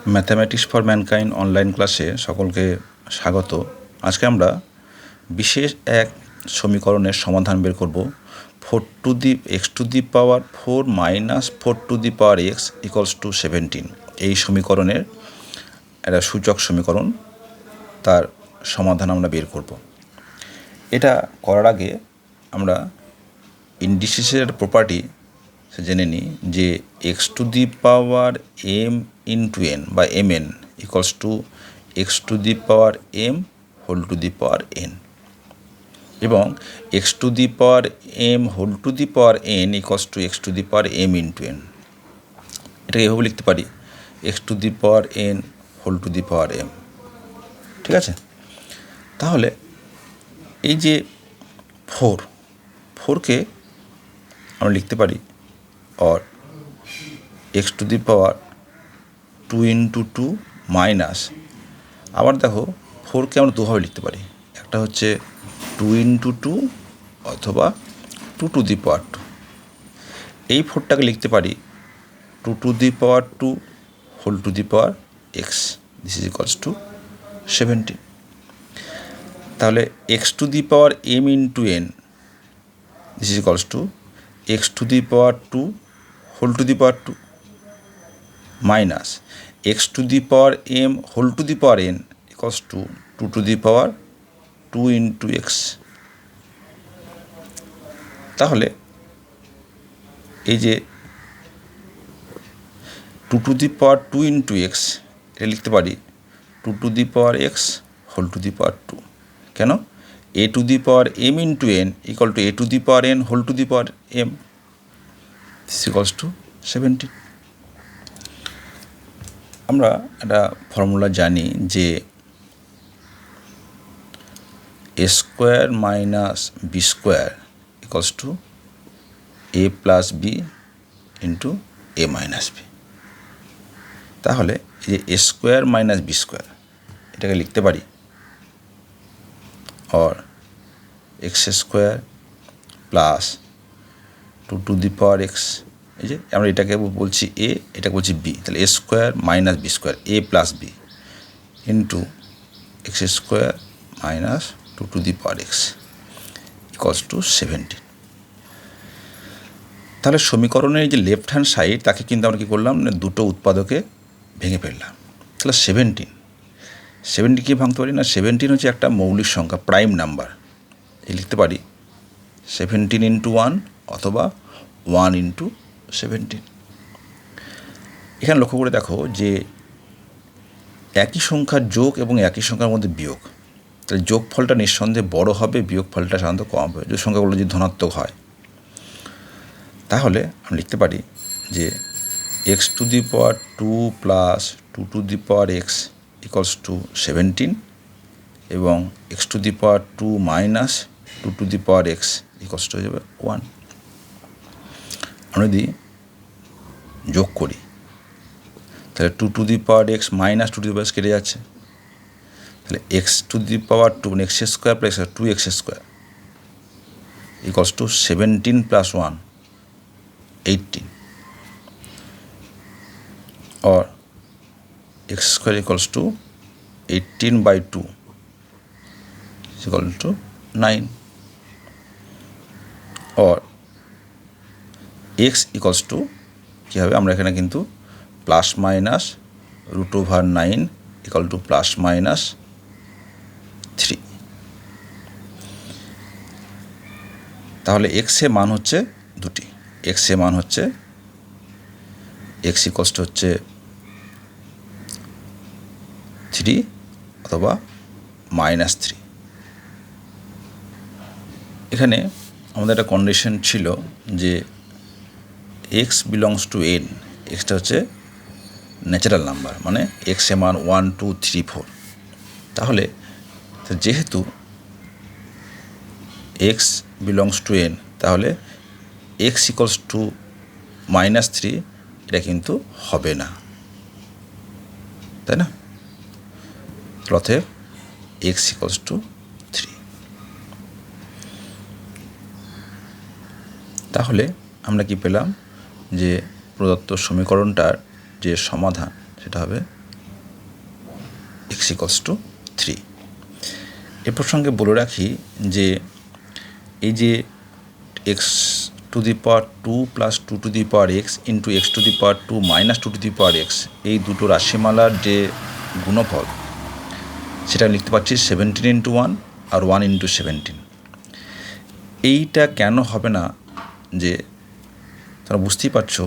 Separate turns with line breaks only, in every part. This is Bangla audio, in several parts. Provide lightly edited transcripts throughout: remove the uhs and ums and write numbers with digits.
ম্যাথামেটিক্স ফর ম্যানকাইন্ড অনলাইন ক্লাসে সকলকে স্বাগত। আজকে আমরা বিশেষ এক সমীকরণের সমাধান বের করব। 4x⁴ minus 4x equals to 17 এই সমীকরণের একটা সূচক সমীকরণ, তার সমাধান আমরা বের করব। এটা করার আগে আমরা ইন্ডিসিসের প্রপার্টি জেনে নিই যে x⁴m ইন্টু n বা mn equals to x⁴m whole to the power n এবং x⁴m whole to the power n equals to x⁴m into n। এটাকে এভাবে লিখতে পারি x⁴n whole to the power m। ঠিক আছে, তাহলে এই যে 4কে আমরা লিখতে পারি और x⁴ 2 ইন্টু 2 মাইনাস, আবার দেখো 4কে আমরা দুভাবে লিখতে পারি, একটা হচ্ছে 2 ইন্টু 2 অথবা 2 টু দি পাওয়ার 2। এই 4টাকে লিখতে পারি 2 to the power 2 whole to the power x, this is equals to 17। তাহলে x⁴m into n, this is equals to x⁴2 whole to the power 2 minus x⁴m whole to the power n equals to 2 to the power 2 into x। তাহলে এই যে 2 to the power 2 into x, এটা লিখতে পারি 2 to the power x whole to the power 2। কেন? a to the power m into n equal to a to the power n whole to the power m, this equals to 17। আমরা একটা ফর্মুলা জানি যে a square minus B square equals to a plus B into a minus B. তাহলে এই যে a square minus B square, এটাকে লিখতে পারি और X square plus 2 to the power X, এই যে আমরা এটাকে বলছি এ, এটাকে বলছি বি, তাহলে A square minus B square A plus B into x square minus 2 to the power x equals to 17। তাহলে সমীকরণের যে লেফট হ্যান্ড সাইড, তাকে কিন্তু আমরা কী করলাম, দুটো উৎপাদকে ভেঙে ফেললাম। তাহলে 17 কী ভাঙতে পারি না, 17 হচ্ছে একটা মৌলিক সংখ্যা, প্রাইম নাম্বার। এই লিখতে পারি 17 ইন্টু 1 অথবা 1 ইন্টু 17। এখানে লক্ষ্য করে দেখো যে একই সংখ্যার যোগ এবং একই সংখ্যার মধ্যে বিয়োগ, তাহলে যোগ ফলটা নিঃসন্দেহে বড় হবে, বিয়োগ ফলটা সাধারণত কম হবে যদি সংখ্যাগুলো যদি ধনাত্মক হয়। তাহলে আমি লিখতে পারি যে x⁴2 plus 2 to the power x equals to 17 এবং x⁴2 minus 2 to the power x equals to হয়ে যাবে 1। আমরা যদি যোগ করি তাহলে 2 to the power X minus 2 to the power X কেটে যাচ্ছে, তাহলে x⁴2 মানে X square plus 2x square equals to 17 plus 1 18 और x square equals to 18/2 equal to 9 और x इक्वल्स टू কী হবে, আমরা এখানে কিন্তু plus minus √9 equal to plus minus 3। তাহলে x এর মান হচ্ছে দুটি, x এর মান হচ্ছে x ইকুয়ালস টু হচ্ছে 3 অথবা -3। এখানে আমাদের একটা কন্ডিশন ছিল যে x belongs to n, extra হচ্ছে ন্যাচারাল নাম্বার, মানে x এর মান 1 2 3 4। তাহলে যেহেতু x বিলংস টু n, তাহলে x ইকুয়ালস টু -3 এটা কিন্তু হবে না, তাই না? অতএব x ইকুয়ালস টু 3। তাহলে আমরা কি পেলাম যে প্রদত্ত সমীকরণটার যে সমাধান সেটা হবে এক্স ইকলস টু 3। এ প্রসঙ্গে বলে রাখি যে এই যে x two the power 2 plus 2 to the power x into x two the power 2 minus 2 to the power X, এই দুটো রাশিমালার যে গুণফল সেটা লিখতে পারছি 17 ইন্টু 1 আর 1 ইন্টু 17। এইটা কেন হবে না, যে তোমরা বুঝতেই পারছো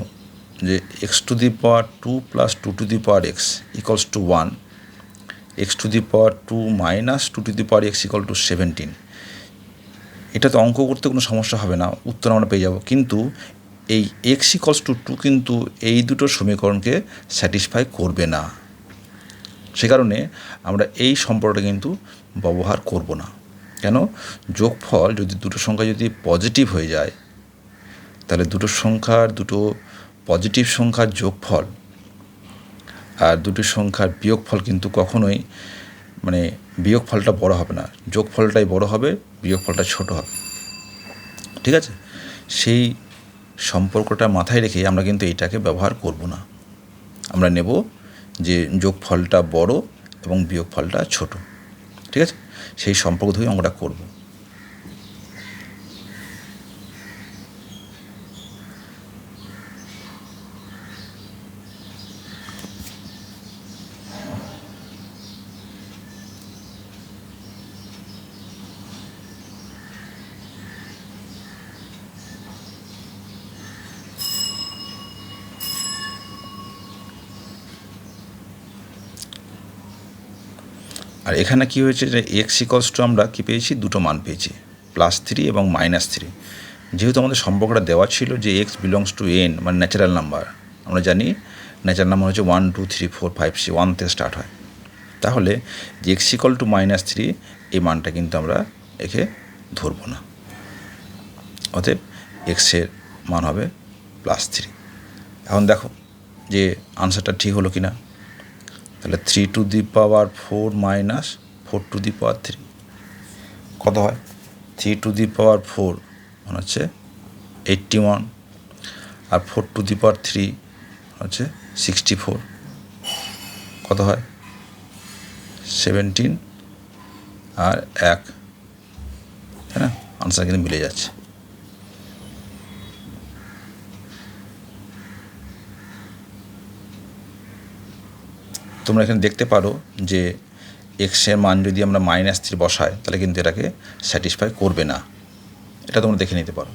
যে x two the power 2 plus 2 to the power x equals to 1, x two the power 2 minus 2 to the power x equal to 17। এটা তো অঙ্ক করতে কোনো সমস্যা হবে না, উত্তর আমরা পেয়ে যাব। কিন্তু এই এক্স ইকলস টু 2 কিন্তু এই দুটো সমীকরণকে স্যাটিসফাই করবে না। সে কারণে আমরা এই সম্পর্কটা কিন্তু ব্যবহার করব না। কেন? যোগফল যদি দুটো সংখ্যা যদি পজিটিভ হয়ে যায়, তাহলে দুটো পজিটিভ সংখ্যার যোগফল আর দুটো সংখ্যার বিয়োগফল কিন্তু কখনোই বিয়োগফলটা বড় হবে না, যোগফলটাই বড় হবে, বিয়োগফলটা ছোট হবে। ঠিক আছে? সেই সম্পর্কটা মাথায় রেখে আমরা কিন্তু এইটাকে ব্যবহার করব না। আমরা নেব যে যোগফলটা বড় এবং বিয়োগফলটা ছোট। ঠিক আছে? সেই সম্পর্ক ধরে আমরা করব। আর এখানে কী হয়েছে, যে এক্স ইকলস টু আমরা কী পেয়েছি, দুটো মান পেয়েছি, +3 এবং -3। যেহেতু আমাদের সম্পর্কটা দেওয়া ছিল যে এক্স বিলংস টু এন, মানে ন্যাচারাল নাম্বার, আমরা জানি ন্যাচারাল নাম্বার হচ্ছে 1 2 3 4 5 6, 1 থেকে স্টার্ট হয়। তাহলে যে এক্স ইকল টু -3 এই মানটা কিন্তু আমরা একে ধরব না। অতএব এক্সের মান হবে +3। এখন দেখো যে আনসারটা ঠিক হলো কি না। তাহলে 3 to the power 4 minus 4 to the power 3 কত হয়? 3 টু দি পাওয়ার 4 মানে হচ্ছে 81, আর 4 টু দি পাওয়ার 3 হচ্ছে 64, কত হয়? 17 আর 1, তাই না? আনসার কিন্তু মিলে যাচ্ছে। তোমরা এখানে দেখতে পারো যে এক্সের মান যদি আমরা -3 বসাই তাহলে কিন্তু এটাকে স্যাটিসফাই করবে না, এটা তোমরা দেখে নিতে পারো।